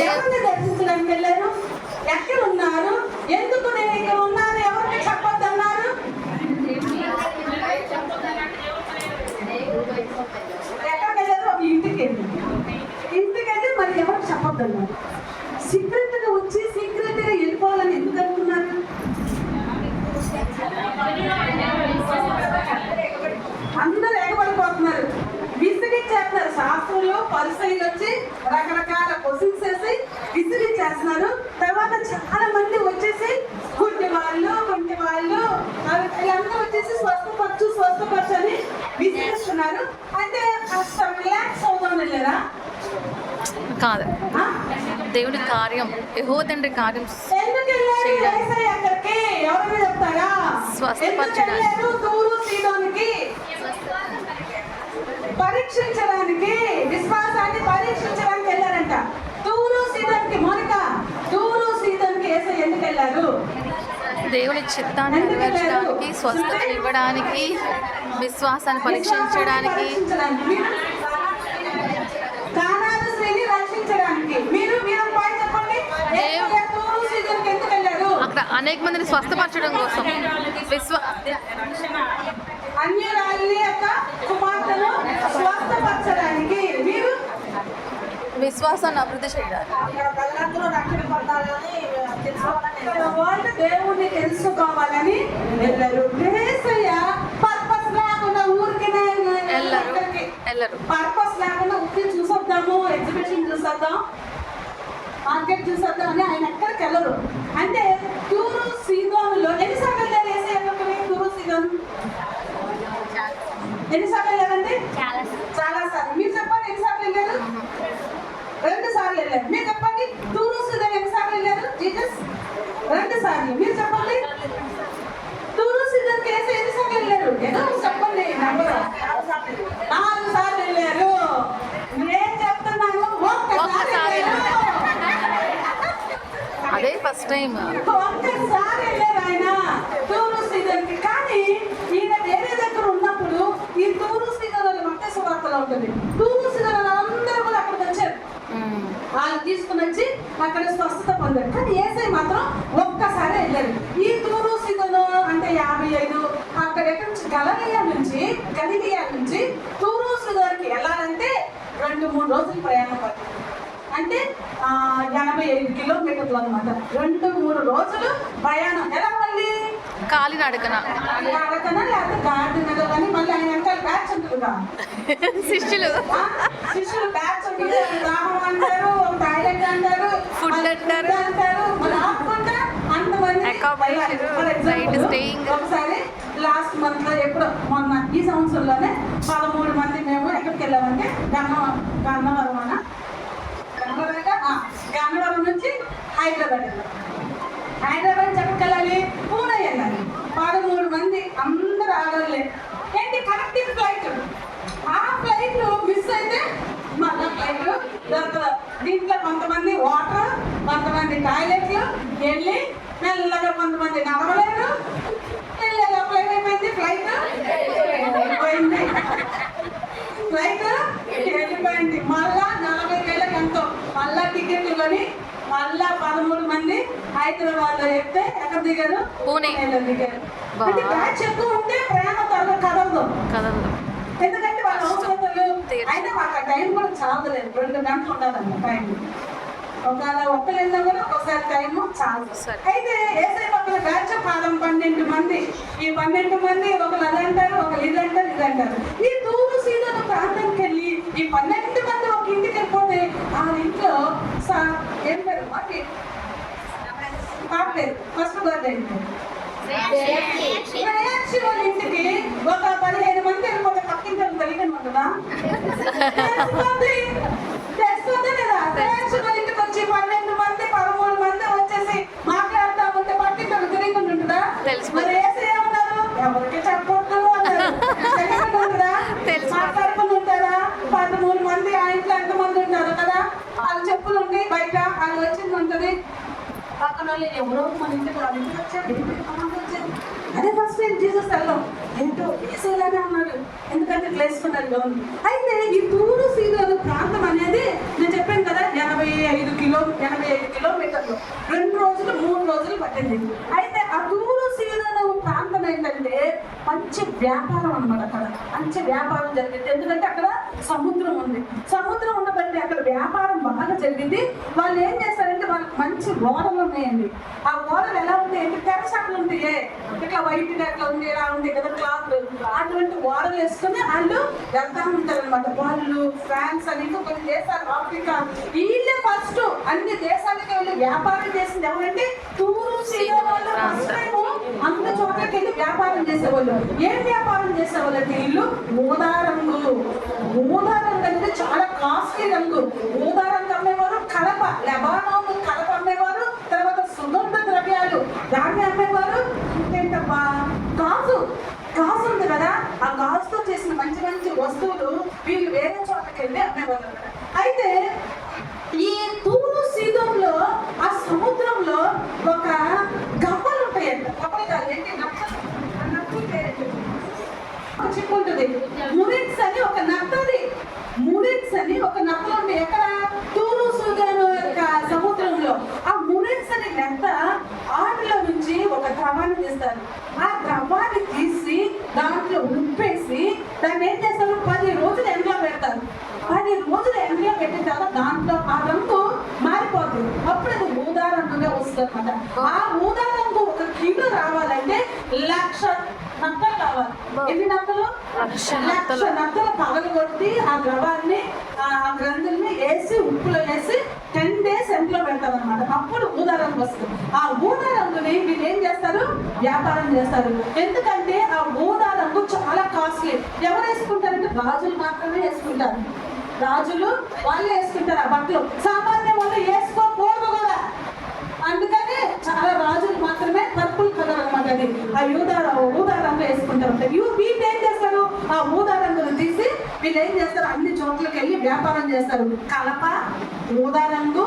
ఎవరిని దర్శించడానికి వెళ్ళారు? ఎక్కడ ఉన్నారు? ఎందుకు నేను ఇక్కడ ఉన్నాను ఎవరికి చెప్పొద్దన్నారు? ఎక్కడికి వెళ్ళారు? ఒక ఇంటికి వెళ్ళి మరి ఎవరికి చెప్పొద్దన్నారు. సీక్రెట్ గా వచ్చి సీక్రెట్ గా వెళ్ళిపోవాలని ఎందుకు అనుకున్నారు? అందరూ ఎగబడిపోతున్నారు, విసిగిచ్చేస్తున్నారు. శాస్త్రులు పరిశీలి వచ్చి రకరకాల క్వశ్చన్స్ వేసి విసిగిచ్చేస్తున్నారు. తర్వాత చాలా మంది వచ్చేసి గుంటి వాళ్ళు వీళ్ళందరూ వచ్చేసి స్వస్థపరచు అని విసిగిస్తున్నారు. అంటే కాస్త రిలాక్స్ అవుతాం వెళ్ళారా? కాదు, దేవుడి కార్యం, యెహోవా తండ్రి కార్యం స్వస్థపరచడానికి, తూరు సీదోనుకి పరీక్షించడానికి, విశ్వాసాన్ని పరీక్షించడానికి వెళ్ళారంట. తూరు సీదోనుకి మోనిక, తూరు సీదోనుకి యేసయ్య ఎందుకు వెళ్ళారు? దేవుని చిత్తాన్ని నెరవేర్చడానికి, స్వస్థత ఇవ్వడానికి, విశ్వాసాన్ని పరీక్షించడానికి, కానాను స్త్రీని రక్షించడానికి. మీరు పాయింట్ చెప్పండి. తూరు సీదోనుకి ఎందుకు వెళ్ళారు? అక్కడ అనేక మందిని స్వస్థపరచడం కోసం, అన్యురాలి యొక్క కుమార్తెను స్వస్థపరచడానికి, మీరు విశ్వాసాన్ని అభివృద్ధి చేయడానికి, వాళ్ళు దేవుణ్ణి తెలుసుకోవాలని వెళ్ళారు. పర్పస్ లేకుండా ఊరికి వెళ్ళరు. పర్పస్ లేకుండా ఊరికి చూసొద్దాము, ఎగ్జిబిషన్ చూసొద్దాం, మార్కెట్ చూసొద్దాం అని ఆయన ఎక్కడికి వెళ్ళరు. అంటే తూరు సీదోనులో ఎన్నిసార్లు వెళ్ళారు యేసయ్యకి? తూరు సీదోను ఎన్నిసార్లు వెళ్ళారండి? చాలా సార్లు. మీరు చెప్పండి ఎన్నిసార్లు వెళ్ళారు? 2 సార్లు వెళ్ళారు. మీరు చెప్పండి తూరు సీదోను ఎన్నిసార్లు వెళ్ళారు? జీసస్ 2 సార్లు. మీరు చెప్పండి తూరు సీదోనుకి యేసయ్య ఎన్నిసార్లు వెళ్ళారు? ఏదో చెప్పండి. 4 సార్లు వెళ్ళారు. నేను చెప్తున్నాను ఒక్కసారి వెళ్ళారు. అదే ఫస్ట్ టైం. ఒక్కసారి వెళ్ళారు ఆయన తూరు సీదోనుకి. కానీ ఈయన వేరే దగ్గర ఉన్నప్పుడు ఈ తూరు సీదోను మత్తయి సువార్తలో ఉంటుంది. తూరు సీదోను అందరూ కూడా అక్కడికి వచ్చారు. వాళ్ళు తీసుకుని వచ్చి అక్కడ స్వస్థత పొందారు. కానీ యేసయ్య మాత్రం ఒక్కసారి వెళ్ళారు. ఈ తూరు సీదోను అంటే 55 అక్కడ ఎక్కడి నుంచి గలిలయ నుంచి తూరు సీదోనుకి వెళ్ళాలంటే 2-3 రోజులు ప్రయాణం పడుతుంది. అంటే 85 కిలోమీటర్లు అనమాట. 2-3 రోజులు ప్రయాణం. ఎలా మళ్ళీ కాలినడకన లేకపోతే గాడిదనగా కానీ మళ్ళీ ఆయన వెనకాల బ్యాచ్ ఉంటుందిగా, శిష్యులు బ్యాచ్ ఉంటుంది. దాహం అంటారు, టాయిలెట్ అంటారు, ఫుడ్ అంటారు, మళ్ళీ ఆపుకుంటా అంతమంది. ఒకసారి లాస్ట్ మంత్ లో ఎప్పుడో మొన్న ఈ సంవత్సరంలోనే 13 మంది మేము ఎక్కడికి వెళ్ళామంటే గన్నవరం నుంచి హైదరాబాద్ వెళ్ళాం. హైదరాబాద్ ఎక్కడికి వెళ్ళాలి? పూణే వెళ్ళాలి. 13 మంది అందరూ ఆడలే. ఏంటి కనెక్టింగ్ ఫ్లైట్. ఆ ఫ్లైట్ మిస్ అయితే మళ్ళీ ఫ్లైట్ దొరకదు. దీంట్లో కొంతమంది వాటర్, కొంతమంది టాయిలెట్లు వెళ్ళి మెల్లగా, కొంతమంది నడవలేరు. వెళ్ళేలా ఫ్లైట్ అయిపోయింది. ఫ్లైట్ వెళ్ళిపోయింది. మళ్ళా 40,000 ఎంతో మళ్ళా టికెట్లు కొని మళ్ళా 13 మంది హైదరాబాద్ లో చెప్తే ఎక్కడ దిగారు? పూణే దిగారు. అంటే బ్యాచ్ ఎక్కువ ఉంటే ప్రయాణం త్వరగా కదలదు. ఎందుకంటే వాళ్ళ అవసరాలు అయితే మాకు ఆ టైం కూడా చాలలేదు. 2 గంటలు ఉండాలన్న టైం. ఒకవేళ ఒక్కరు వెళ్ళినా కూడా ఒకసారి టైము చాలు. అయితే యేసయ్య పక్కన బ్యాచ్ 12 మంది. ఈ 12 మంది ఒకరు అదంటారు, ఒకరు ఇదంటారు. ఈ తూరు సీదోను ప్రాంతానికి వెళ్ళి ఈ 12 మంది ఒక ఇంటికి వెళ్ళిపోతే ఆ ఇంట్లో ఏం పేరు మాకు పాపలేదు. ఫస్ట్ బర్త్డే వాళ్ళ ఇంటికి ఒక 15 మంది వెళ్ళిపోతే పక్కింటి కలిగిన ఉంటుందా? తెలుస్తుందా లేదా? ఇంటికి వచ్చి 12 మంది 13 మంది వచ్చేసి మాట్లాడుతూ ఉంటే పక్కింటి తెలియకుండా ఉంటుందా? మరి యేసయ్య ఏమన్నారు? ఎవరికి చెప్పొద్దు అన్నారు. తెలియకుండా ఉంటుందా? మాట్లాడుకుని ఉంటారా? 13 మంది ఆ ఇంట్లో ఎంతమంది ఉంటారు కదా, వాళ్ళు చెప్పులు ఉండి బయట వాళ్ళు వచ్చింది ఉంటుంది. పక్కన వాళ్ళు ఎవరో మన ఇంటికి వాళ్ళ ఇంటికి వచ్చారు. అదే ఫస్ట్ టైం జీసస్ వెళ్ళాం. ఏంటో యేసయ్యలానే ఉన్నారు, ఎందుకంటే వేసుకున్నారు గౌన్. అయితే ఈ తూరు సీదోను ప్రాంతం అనేది నేను చెప్పాను కదా 85 కిలోమీటర్లు 85 కిలోమీటర్లు. 2 రోజులు 3 రోజులు పట్టింది. అయితే ఆ తూరు సీదోను ప్రాంతం ఏంటంటే మంచి వ్యాపారం అన్నమాట. అక్కడ మంచి వ్యాపారం జరిగింది. ఎందుకంటే అక్కడ సముద్రం ఉంది. సముద్రం ఉండబట్టి అక్కడ వ్యాపారం బాగా జరిగింది. వాళ్ళు ఏం చేస్తారంటే వాళ్ళకి మంచి ఓడలు ఉన్నాయండి. ఆ ఓడలు ఎలా ఉంటాయంటే తెరచాట్లు ఉంటాయే, ఇట్లా వైట్ గా అట్లా ఉంది, ఇలా ఉంది కదా క్లాత్, అటువంటి ఓడలు వేసుకుని వాళ్ళు వెళ్తా ఉంటారు అనమాట. వాళ్ళు ఫ్రాన్స్ అని కొన్ని దేశాలు, ఆఫ్రికా, వీళ్ళే ఫస్ట్ అన్ని దేశాలకి వెళ్ళి వ్యాపారం చేసింది ఎవరంటే తూరు సీదోను వాళ్ళు. ఫస్ట్ టైం అంత చోట్లకి వెళ్ళి వ్యాపారం చేసేవాళ్ళు. ఏం వ్యాపారం చేసేవాళ్ళు అంటే వీళ్ళు ఊదా రంగు. ఊదా రంగు అంటే చాలా కాస్ట్లీ రంగు. ఊదా రంగు అమ్మేవారు. కలప, లెబానోన్ కలప అమ్మేవారు. తర్వాత సుగంధ ద్రవ్యాలు దాన్ని అమ్మేవారు. ఇంకేంటబ్బా, గాజు ఉంది కదా, ఆ గాజుతో చేసిన మంచి మంచి వస్తువులు వీళ్ళు వేరే చోటకి వెళ్ళి అమ్మేవారు. అయితే ఈ తూరు సీదోనులో ఆ సముద్రంలో ఒక గవ్వలు ఉంటాయంట. గవ్వలు కాదు ఏంటి, నత్తలు. ఆ నత్తలు పేరేంటి చిక్కు ఉంటుంది. మురిక్స్ అని ఒక నత్తది. మురిక్స్ అని ఒక నత్తలు ఉంటాయి ఎక్కడ, తూరు సీదోను యొక్క సముద్రంలో. ఆ మురిక్స్ అని నత్త ఆటలో నుంచి ఒక ద్రవాన్ని తీస్తారు. ఆ ద్రవాన్ని తీసి దాంట్లో ఉప్పేసి దాన్ని ఏం చేస్తారు, 10 రోజులు ఎండలో పెడతారు. 10 రోజులు ఎండలో పెట్టిన తర్వాత దాంట్లో ఆ రంగు మారిపోతుంది. అప్పుడు అది ఊదా రంగుగా వస్తుంది అనమాట. ఆ ఊదా రంగు 1 కిలో రావాలంటే 1,00,000 నత్తలు కావాలి. ఎన్ని నత్తలు? 1,00,000 నత్తలు పగలగొట్టి ఆ ద్రవాన్ని, ఆ గ్రంథుల్ని వేసి ఉప్పులో వేసి 10 days ఎండలో పెడతారు అనమాట. అప్పుడు ఊదా రంగు వస్తుంది. ఆ ఊదా రంగుని వీళ్ళు ఏం చేస్తారు, వ్యాపారం చేస్తారు. ఎందుకంటే ఆ ఊదా రంగు చాలా కాస్ట్లీ. ఎవరు వేసుకుంటారంటే రాజులు మాత్రమే వేసుకుంటారు. రాజులు వాళ్ళు వేసుకుంటారు ఆ బట్టలు. సామాన్య వాళ్ళు వేసుకోకూడదు కూడా. అందుకని చాలా రాజులు మాత్రమే పర్పుల్ కలర్ అనమాట. అది ఆ ఊదా రంగు వేసుకుంటారు. వీళ్ళు ఏం చేస్తారు, ఆ ఊదా రంగును తీసి వీళ్ళు ఏం చేస్తారు, అన్ని చోట్లకి వెళ్ళి వ్యాపారం చేస్తారు. కలప, ఊదా రంగు,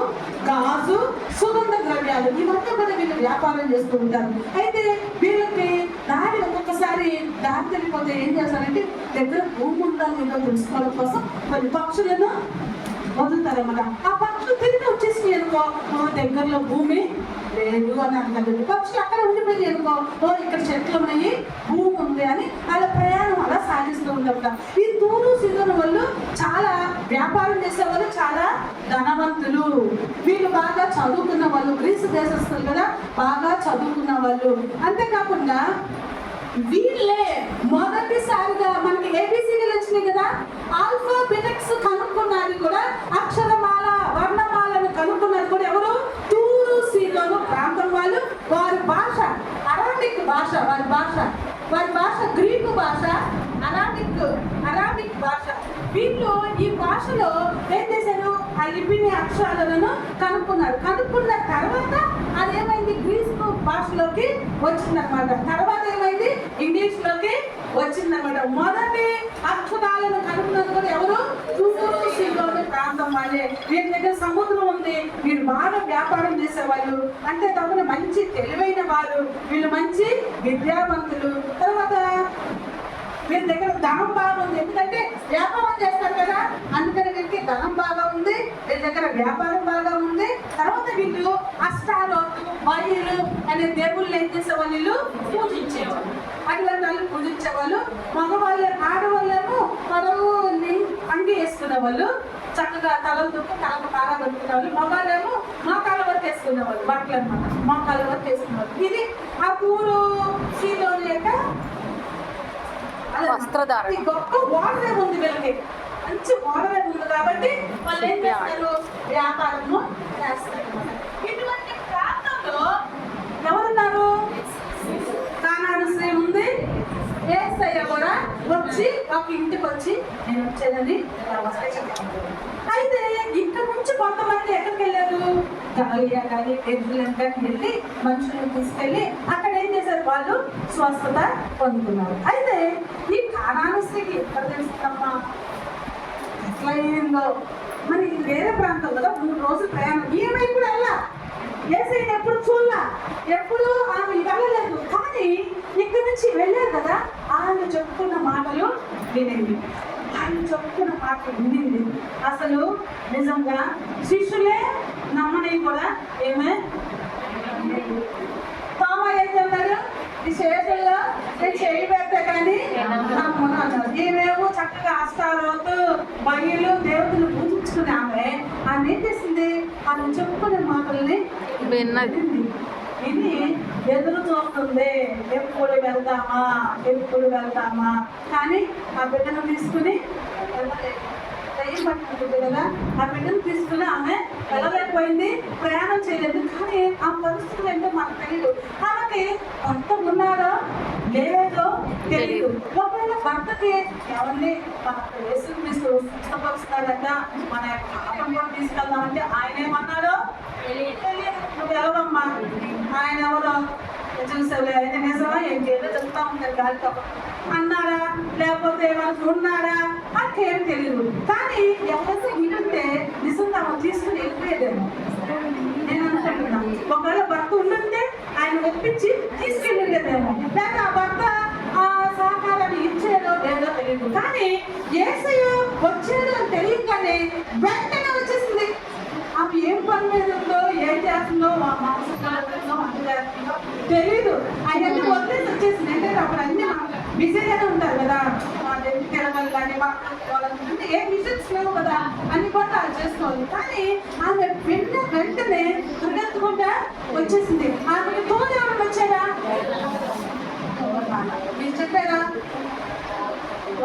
గాజు, సుగంధ ద్రవ్యాలు, ఇవన్నీ కూడా వీళ్ళు వ్యాపారం చేస్తూ ఉంటారు. అయితే వీళ్ళకి దారి ఒక్కొక్కసారి దారి తెలిపోతే ఏం చేస్తారంటే దగ్గర భూమి ఉందా లేదో తెలుసుకోవడం కోసం కొన్ని పక్షులను వదులుతారన్నమాట. ఆ పక్షులు తిరిగి వచ్చేసి అనుకో, దగ్గరలో భూమి లేదు అని అంటారు. పక్షులు అక్కడ ఉండిపోయి అనుకో, ఇక్కడ చెట్లు ఉన్నాయి, భూమి ఉంది అని అలా ప్రయాణం అలా సాగిస్తూ ఉంటారు. ఈ తూరు సీదోను వాళ్ళు చాలా వ్యాపారం చేసేవాళ్ళు, చాలా ధనవంతులు. వీళ్ళు బాగా చదువుకున్న వాళ్ళు, గ్రీసు దేశస్తులు కదా, బాగా చదువుకున్న వాళ్ళు. అంతేకాకుండా వీళ్ళే మొదటిసారిగా మనకి ఏబిసిడీలు వచ్చినాయి కదా, ఆల్ఫాబెటిక్స్ కనుక్కున్నది కూడా, అక్షరమాల వర్ణమాలను కనుక్కున్నది కూడా ఎవరు, తూరు సీదోను ప్రాంతం వాళ్ళు. వారి భాష అరామిక్ భాష, వారి భాష గ్రీకు భాష, అరామిక్ భాష. వీళ్ళు ఈ భాషలో ఏం చేశారు, ఆ లిపిని అక్షరాలను కనుక్కున్నారు. కనుక్కున్న తర్వాత అదేమైంది, గ్రీకు భాషలోకి వచ్చిందనమాట. తర్వాత ఏమైంది, ఇంగ్లీష్ లోకి వచ్చిందనమాట. మొదటి అక్షరాలను కనుక్కున్నది కూడా ఎవరు, తూరు సీదోను ప్రాంతం వాళ్ళే. వీరి దగ్గర సముద్రం ఉంది, వీళ్ళు బాగా వ్యాపారం చేసేవాళ్ళు. అంటే తమను మంచి తెలివైన వారు, వీళ్ళు మంచి విద్యావంతులు. తర్వాత వీరి దగ్గర ధనం బాగా ఉంది, ఎందుకంటే వ్యాపారం చేస్తారు కదా, అందుకని వీరికి ధనం బాగా ఉంది. వీళ్ళ దగ్గర వ్యాపారం బాగా ఉంది. తర్వాత వీళ్ళు అష్టారోతు, బయలు అనే దేవుళ్ళు ఏం చేసేవాళ్ళు, వీళ్ళు పూజించేవాళ్ళు. అటువంటి వాళ్ళు పూజించేవాళ్ళు. మగవాళ్ళు, ఆడవాళ్ళేమో పొడవుని అంగి వేసుకునే వాళ్ళు, చక్కగా తలలు దుక్కు తలకు పారా పెట్టుకునే వాళ్ళు. మగవాళ్ళేమో మోకాళ్ళ వరకు వేసుకునేవాళ్ళు, బట్టలు అనమాట, మోకాళ్ళ వరకు వేసుకునేవాళ్ళు. ఇది ఆ తూరు సీదోను యొక్క వస్త్రధారణ. గొప్ప వాడరే ఉంది వీళ్ళకి, మంచి వాడరే ఉంది కాబట్టి వాళ్ళు ఏం చేస్తారు, వ్యాపారము చేస్తారు. ఇటువంటి ప్రాంతంలో ఎవరున్నారు, కానాను స్త్రీ ఉంది. యేసయ్య కూడా వచ్చి ఒక ఇంటికి వచ్చి నేను వచ్చేదని అయితే ఇక్కడ నుంచి కొంతమంది ఎక్కడికి వెళ్ళారు, గాలియా కానీ ఎద్దులంటే వెళ్ళి మనుషులను తీసుకెళ్ళి అక్కడ ఏం చేశారు, వాళ్ళు స్వస్థత పొందుకున్నారు. అయితే ఈ కానాను స్త్రీకి ఎక్కడ తెలుస్తుందమ్మా, ఎట్లా అయిందో మరి, ఇది వేరే ప్రాంతం కదా, 3 రోజులు ప్రయాణం. ఈమె కూడా వెళ్ళా, యేసయ్యని ఎప్పుడు చూడలా, ఎప్పుడు ఆమె వెళ్ళలేదు. కానీ ఇక్కడి నుంచి వెళ్ళారు కదా, ఆయన చెప్పుకున్న మాటలు వినింది. ఆయన చెప్పుకున్న మాటలు వినింది. అసలు నిజంగా శిష్యులే నమ్మని కూడా ఏమే తామ ఏం చెప్పారు ఈ చేతుల్లో నేను చేయి పెడితే కానీ నమ్మను అన్నారు. ఈమెమో చక్కగా అష్టారోతు బయలు దేవతలు పూజించుకుని ఆమె ఏం చేసింది ఆమె చెప్పుకునే మాటల్ని విన్నది. ఇది ఎదురు చూస్తుంది, ఎప్పుడు వెళ్తామా కానీ ఆ బిడ్డను తీసుకుని పట్టుకుంటుంది కదా. ఆ బిడ్డను తీసుకుని ఆమె వెళ్ళలేకపోయింది, ప్రయాణం చేయలేదు. కానీ ఆ పరిస్థితులు ఏంటో మనకు తెలియదు. ఆమెకి భర్త ఉన్నాడో లేదో తెలియదు. ఒకవేళ భర్తకి ఎవరిని మన యేసుక్రీస్తు స్వస్థపరుస్తాడట, మన పాపం కూడా తీసుకెళ్దామంటే ఆయన ఏమన్నాడో తెలియదు. నువ్వు ఎవరమ్మా, ఆయన ఎవరో చూసావులే, ఆయన నిజమా ఏంటి ఏదో చెప్తా ఉంటారు గాలితో అన్నాడా లేకపోతే మనకు ఉన్నాడా నాకేం తెలియదు. కానీ ఎవరైతే వింటుంటే నిజంగా తీసుకుని వెళ్ళిపోయేదేమో నేను అనుకుంటున్నాను. ఒకవేళ భర్త ఉండుంటే ఆయన ఒప్పించి తీసుకెళ్ళేదేమో, లేక ఆ భర్త ఆ సహకారాన్ని ఇచ్చేదో లేదో తెలియదు. కానీ యేసయ్య వచ్చేదో అని తెలియగానే వెంటనే వచ్చేసింది. ఆమె ఏం పని మీద ఉందో, ఏం చేస్తుందో, మా మనసులో తెలీదు. అవన్నీ వదిలేసి వచ్చేసింది. అంటే అప్పుడు అన్ని బిజీగానే ఉంటారు కదా, మా దగ్గరికి వెళ్ళాలి కానీ వాళ్ళంటే ఏ మిషన్స్ లేవు కదా, అన్ని పనులు అది చేసుకోవాలి. కానీ ఆమె వెంటనే పరిగెత్తుకుంటా వచ్చేసింది. ఆమెకి తోడు ఎవరు వచ్చారా మీరు చెప్పారా?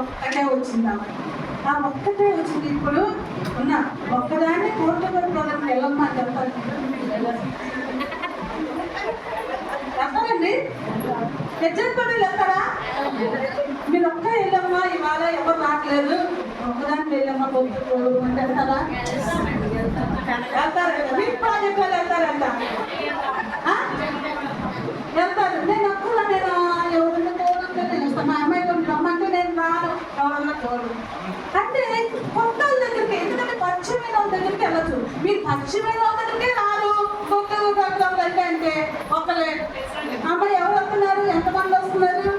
ఒక్కటే వచ్చిందా? ఆ ఒక్కటే వచ్చింది. ఇప్పుడు ఉన్న ఒక్కదాన్ని కోర్టుగా ప్రజలు వెళ్ళమ్మా చెప్తారు. వెళ్తారండి, యజమానులు వెళ్తారా? మీరు ఒక్క వెళ్ళమ్మా, ఇవాళ ఎవరు రావట్లేదు, ఒక్కదాన్ని వెళ్ళమ్మా కోర్టు అంటే వెళ్తారా? వెళ్తారు. మీ ప్రాజెక్ట్ వాళ్ళు వెళ్తారంట, వెళ్తారు. నేను ఒక్కలా నేను ఎవరన్నా తోడుంటే నేను వస్తాను. మా అమ్మాయి రమ్మంటే నేను రాను, ఎవరన్నా తోడు అంటే కొత్త వాళ్ళ దగ్గరికి, ఎందుకంటే పరిచయమైన వాళ్ళ దగ్గరికి వెళ్ళచ్చు. మీరు పరిచయమైన వాళ్ళ దగ్గరికే రారు. కొత్త అంటే ఒకలే అమ్మాయి ఎవరు వస్తున్నారు, ఎంతమంది వస్తున్నారు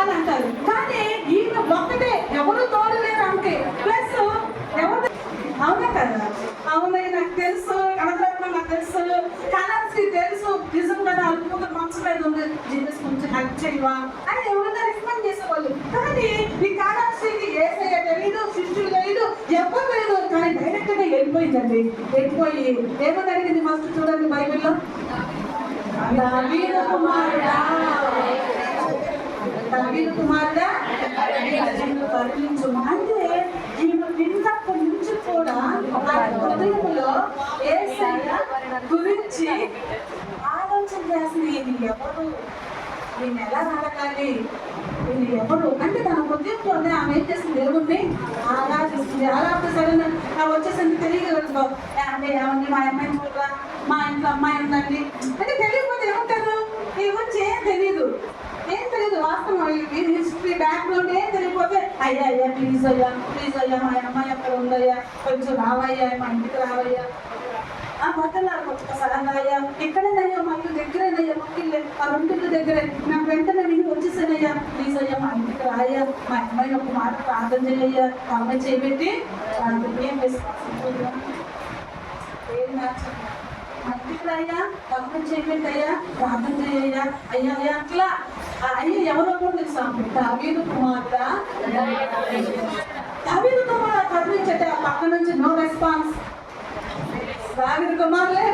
అని అంటారు. కానీ ఈయన ఒక్కటే, ఎవరు తోడు లేరు ఆమెకి. ప్లస్ ఎవరు అవునా కదా, అవునా నాకు తెలుసు, కనకరత్నం నాకు తెలుసు, కనర్సి తెలుసు, నిజంగా అల్పుగా మనసు మీద ఉంది, జీసస్ కొంచెం హెల్ప్ చేయవా అని ఎవరైనా రికమెండ్ చేసేవాళ్ళు. కానీ ఈ కనర్సికి యేసయ్య తెలీదు, శిష్యులు తెలీదు, ఎవరు లేదు. కానీ డైరెక్ట్ గా వెళ్ళిపోయిందండి. వెళ్ళిపోయి ఏమని అడిగింది ఫస్ట్ చూడండి బైబిల్లో, దావీదు కుమారుడా, దావీదు కుమారుడా కరుణించు. అంటే ఈమె విన్నప్పటి నుంచి కూడా ఆ హృదయంలో యేసయ్య గురించి ఆలోచన చేసింది. ఇది ఎవరు, ఈయన ఎలా అడగాలి, ఇది ఎవరు అంటే తన హృదయంలోనే ఆమె ఏం చేసింది, దేవుణ్ణి ఆరాధిస్తుంది. ఆరాధిస్తారని వచ్చేసింది. తెలియదు అంటే ఏమండి మా అమ్మాయిని చూడరా, మా ఇంట్లో అమ్మాయి ఉందండి అంటే తెలియకపోతే ఏమంటారు, ఈ గురించి ఏం తెలీదు, ఏం తెలియదు. వాస్తవం హిస్టరీ బ్యాక్గ్రౌండ్ ఏం తెలియకపోతే అయ్యా ప్లీజ్ అయ్యా మా అమ్మాయి అక్కడ ఉందయ్యా, కొంచెం రావయ్యా, మా ఇంటికి రావయ్యా, ఆ పక్కనారు ఒక్కసారి అయ్యా ఎక్కడేనయ్యా, మా ఇల్లు దగ్గరేనయ్యా, మొక్కిల్లే ఆ రెండిల్లు దగ్గరే, నాకు వెంటనే విని వచ్చేసానయ్యా, ప్లీజ్ అయ్యా మా ఇంటికి రాయ్యా, మా అమ్మాయి ఒక మాట ప్రార్థన చేయయ్యా, అమ్మాయి చేయబెట్టి ఏం ఇంటికి రాయ్యా, అమ్మాయి చేయబెట్టయ్యా, ప్రార్థన చేయయ్యా, అయ్యా అట్లా అయ్యా ఎవరో కూడా తెలుసా, దావీదు కుమారుడా, దావీదు కుమారుడు కరుణించట. పక్క నుంచి నో రెస్పాన్స్. దావీదు కుమారులే